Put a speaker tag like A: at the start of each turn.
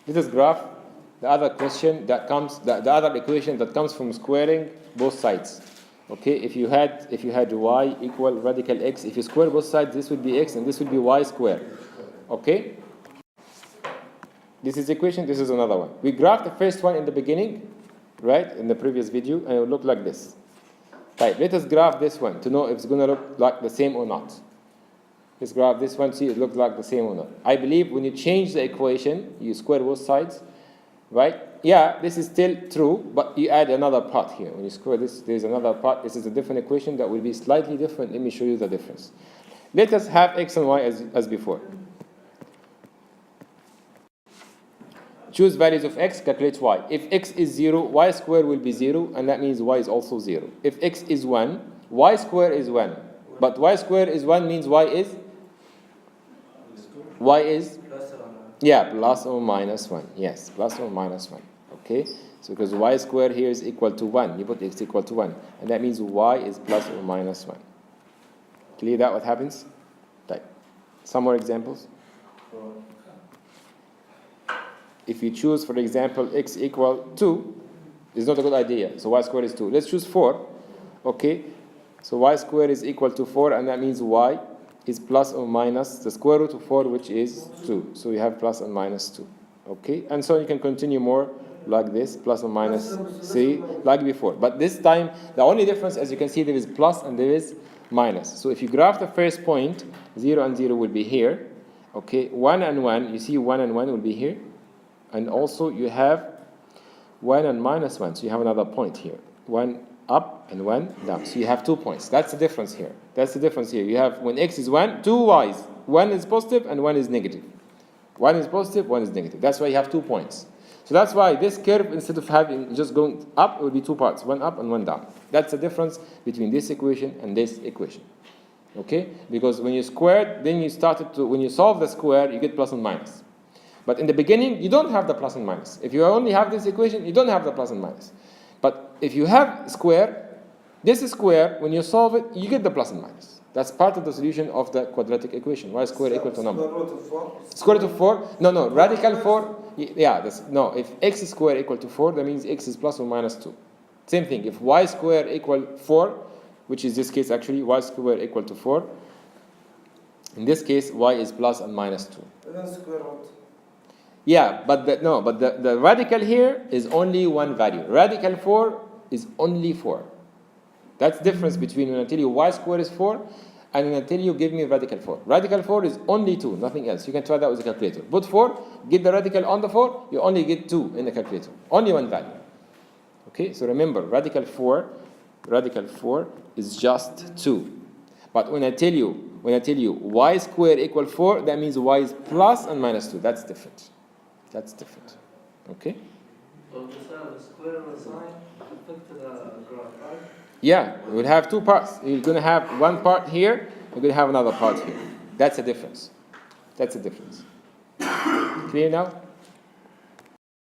A: Let us graph the other question that comes, the other equation that comes from squaring both sides. Okay, if you had y equal radical x, if you square both sides, this would be x and this would be y squared. Okay? This is the equation, this is another one. We graphed the first one in the beginning, right, in the previous video, and it will look like this. Right, let us graph this one to know if it's going to look like the same or not. Let's graph this one, see if it looks like the same or not. I believe when you change the equation, you square both sides, right? Yeah, this is still true, but you add another part here. When you square this, there's another part. This is a different equation that will be slightly different. Let me show you the difference. Let us have x and y as before. Choose values of x, calculate y. If x is 0, y squared will be 0, and that means y is also 0. If x is 1, y squared is 1. But y squared is 1 means y is? Y is? Yeah, plus or minus 1. Yes, plus or minus 1. Okay? So because y squared here is equal to 1, you put x equal to 1. And that means y is plus or minus 1. Clear that what happens? Right. Some more examples? If you choose, for example, x equal 2, it's not a good idea. So y squared is 2. Let's choose 4. Okay? So y squared is equal to 4, and that means y is plus or minus the square root of 4, which is 2. So you have plus and minus 2. Okay? And so you can continue more like this, plus or minus 3, like before. But this time, the only difference, as you can see, there is plus and there is minus. So if you graph the first point, 0 and 0 will be here. Okay? 1 and 1, you see 1 and 1 will be here. And also you have 1 and minus 1. So you have another point here. 1 up and 1 down. So you have 2 points. That's the difference here. That's the difference here. You have, when x is 1, 2 y's. 1 is positive and 1 is negative. 1 is positive, 1 is negative. That's why you have 2 points. So that's why this curve, instead of having just going up, it will be 2 parts. 1 up and 1 down. That's the difference between this equation and this equation. Okay? Because when you squared, then you started to, when you solve the square, you get plus and minus. But in the beginning, you don't have the plus and minus. If you only have this equation, you don't have the plus and minus. But if you have square, this is square, when you solve it, you get the plus and minus. That's part of the solution of the quadratic equation. Y squared equal to number.
B: Square root of 4?
A: Square root of 4? No, radical 4. Yeah, no, if x squared equal to 4, that means x is plus or minus 2. Same thing, if y squared equal 4, which is this case actually, y squared equal to 4, in this case, y is plus and minus 2.
B: Then square root.
A: Yeah, but the radical here is only one value. Radical 4 is only 4. That's the difference between when I tell you y squared is 4 and when I tell you give me radical 4. Radical 4 is only 2, nothing else. You can try that with a calculator. Put 4, get the radical on the 4, you only get 2 in the calculator. Only one value. Okay, so remember, radical 4 is just 2. But when I tell you y squared equal 4, that means y is plus and minus 2. That's different. That's different. Okay?
C: So the square or sign affect the graph, right?
A: Yeah, we will have 2 parts. You're going to have one part here, you're going to have another part here. That's the difference. That's the difference. Clear now?